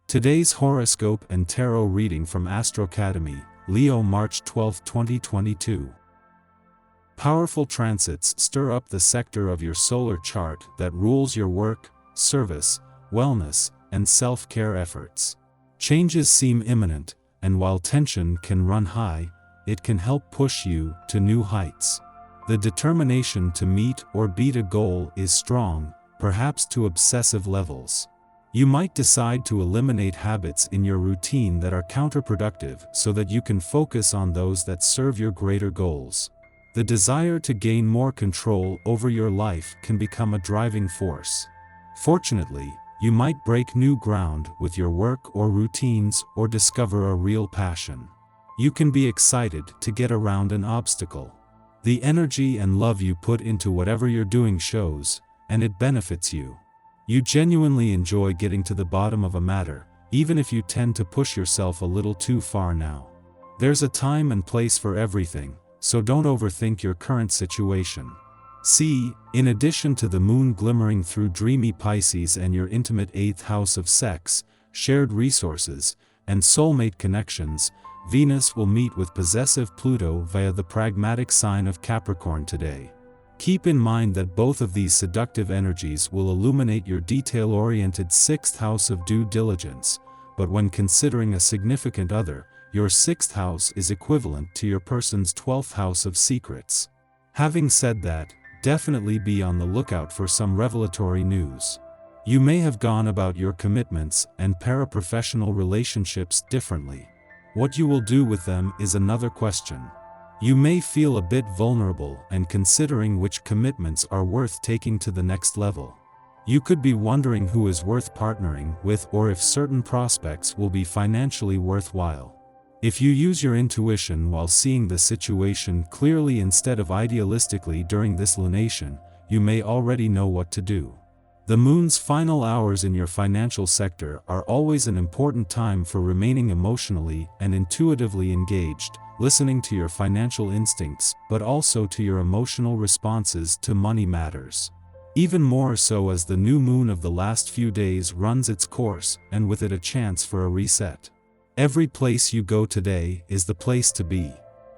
Today's horoscope and tarot reading from Astrocademy, Leo March 12, 2022. Powerful transits stir up the sector of your solar chart that rules your work, service, wellness, and self-care efforts. Changes seem imminent, and while tension can run high, it can help push you to new heights. The determination to meet or beat a goal is strong, perhaps to obsessive levels. You might decide to eliminate habits in your routine that are counterproductive so that you can focus on those that serve your greater goals. The desire to gain more control over your life can become a driving force. Fortunately, you might break new ground with your work or routines or discover a real passion. You can be excited to get around an obstacle. The energy and love you put into whatever you're doing shows, and it benefits you. You genuinely enjoy getting to the bottom of a matter, even if you tend to push yourself a little too far now. There's a time and place for everything, so don't overthink your current situation. See, in addition to the moon glimmering through dreamy Pisces and your intimate 8th house of sex, shared resources, and soulmate connections, Venus will meet with possessive Pluto via the pragmatic sign of Capricorn today. Keep in mind that both of these seductive energies will illuminate your detail-oriented 6th house of due diligence, but when considering a significant other, your 6th house is equivalent to your person's 12th house of secrets. Having said that, definitely be on the lookout for some revelatory news. You may have gone about your commitments and paraprofessional relationships differently. What you will do with them is another question. You may feel a bit vulnerable and considering which commitments are worth taking to the next level. You could be wondering who is worth partnering with or if certain prospects will be financially worthwhile. If you use your intuition while seeing the situation clearly instead of idealistically during this lunation, you may already know what to do. The moon's final hours in your financial sector are always an important time for remaining emotionally and intuitively engaged, listening to your financial instincts, but also to your emotional responses to money matters. Even more so as the new moon of the last few days runs its course, and with it a chance for a reset. Every place you go today is the place to be.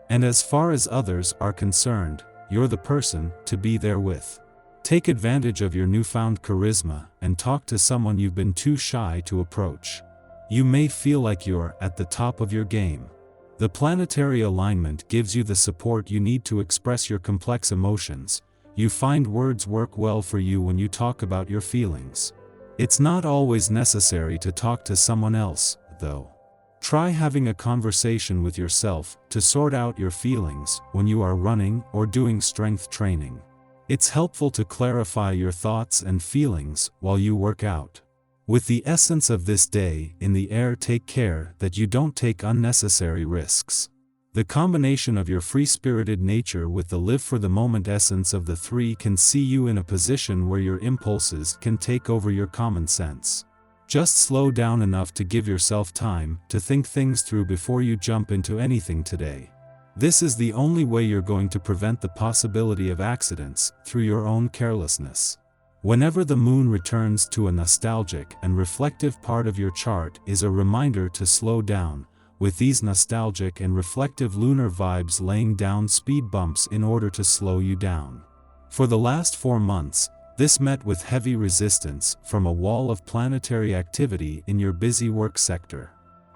And as far as others are concerned, you're the person to be there with. Take advantage of your newfound charisma and talk to someone you've been too shy to approach. You may feel like you're at the top of your game. The planetary alignment gives you the support you need to express your complex emotions. You find words work well for you when you talk about your feelings. It's not always necessary to talk to someone else, though. Try having a conversation with yourself to sort out your feelings when you are running or doing strength training. It's helpful to clarify your thoughts and feelings while you work out. With the essence of this day in the air, take care that you don't take unnecessary risks. The combination of your free-spirited nature with the live-for-the-moment essence of the three can see you in a position where your impulses can take over your common sense. Just slow down enough to give yourself time to think things through before you jump into anything today. This is the only way you're going to prevent the possibility of accidents through your own carelessness. Whenever the moon returns to a nostalgic and reflective part of your chart is a reminder to slow down, with these nostalgic and reflective lunar vibes laying down speed bumps in order to slow you down. For the last 4 months, this met with heavy resistance from a wall of planetary activity in your busy work sector.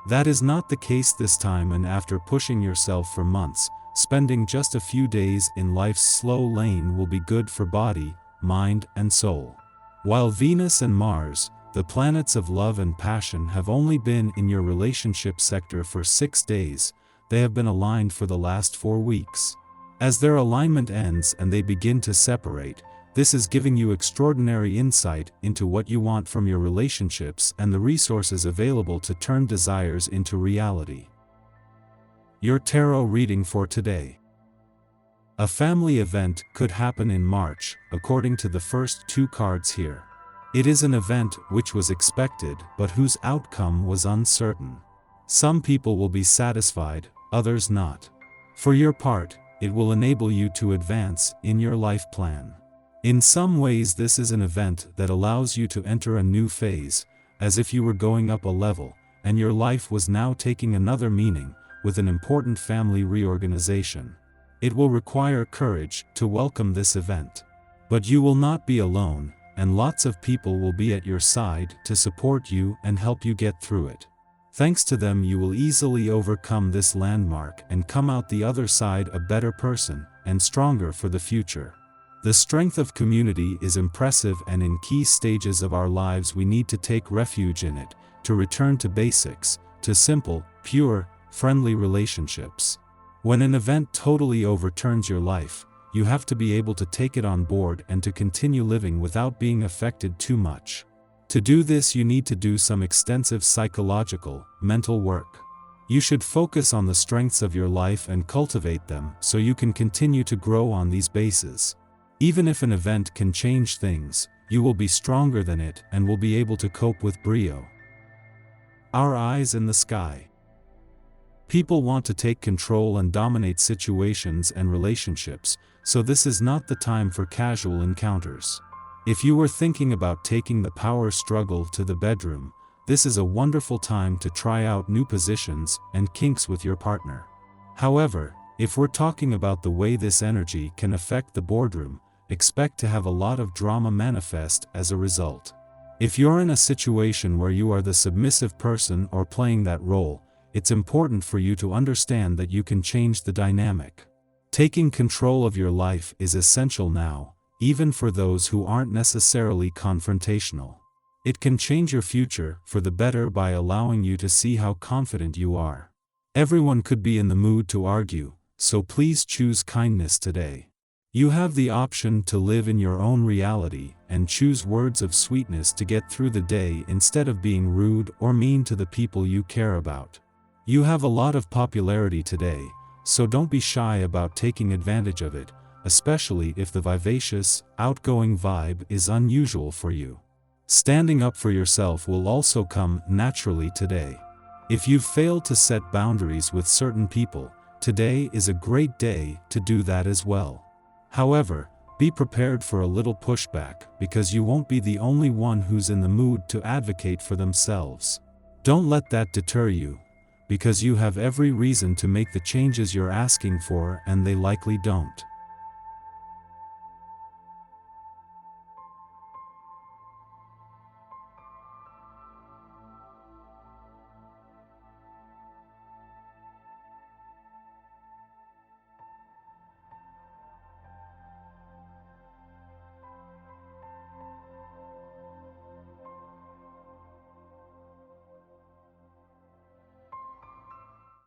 That is not the case this time, and after pushing yourself for months, spending just a few days in life's slow lane will be good for body, mind, and soul. While Venus and Mars, the planets of love and passion, have only been in your relationship sector for 6 days, they have been aligned for the last 4 weeks. As their alignment ends and they begin to separate, this is giving you extraordinary insight into what you want from your relationships and the resources available to turn desires into reality. Your tarot reading for today. A family event could happen in March, according to the first 2 cards here. It is an event which was expected but whose outcome was uncertain. Some people will be satisfied, others not. For your part, it will enable you to advance in your life plan. In some ways, this is an event that allows you to enter a new phase, as if you were going up a level, and your life was now taking another meaning, with an important family reorganization. It will require courage to welcome this event. But you will not be alone, and lots of people will be at your side to support you and help you get through it. Thanks to them, you will easily overcome this landmark and come out the other side a better person and stronger for the future. The strength of community is impressive, and in key stages of our lives we need to take refuge in it, to return to basics, to simple, pure, friendly relationships. When an event totally overturns your life, you have to be able to take it on board and to continue living without being affected too much. To do this, you need to do some extensive psychological, mental work. You should focus on the strengths of your life and cultivate them so you can continue to grow on these bases. Even if an event can change things, you will be stronger than it and will be able to cope with brio. Our eyes in the sky. People want to take control and dominate situations and relationships, so this is not the time for casual encounters. If you were thinking about taking the power struggle to the bedroom, this is a wonderful time to try out new positions and kinks with your partner. However, if we're talking about the way this energy can affect the boardroom, expect to have a lot of drama manifest as a result. If you're in a situation where you are the submissive person or playing that role, it's important for you to understand that you can change the dynamic. Taking control of your life is essential now, even for those who aren't necessarily confrontational. It can change your future for the better by allowing you to see how confident you are. Everyone could be in the mood to argue, so please choose kindness today. You have the option to live in your own reality and choose words of sweetness to get through the day instead of being rude or mean to the people you care about. You have a lot of popularity today, so don't be shy about taking advantage of it, especially if the vivacious, outgoing vibe is unusual for you. Standing up for yourself will also come naturally today. If you've failed to set boundaries with certain people, today is a great day to do that as well. However, be prepared for a little pushback, because you won't be the only one who's in the mood to advocate for themselves. Don't let that deter you, because you have every reason to make the changes you're asking for, and they likely don't.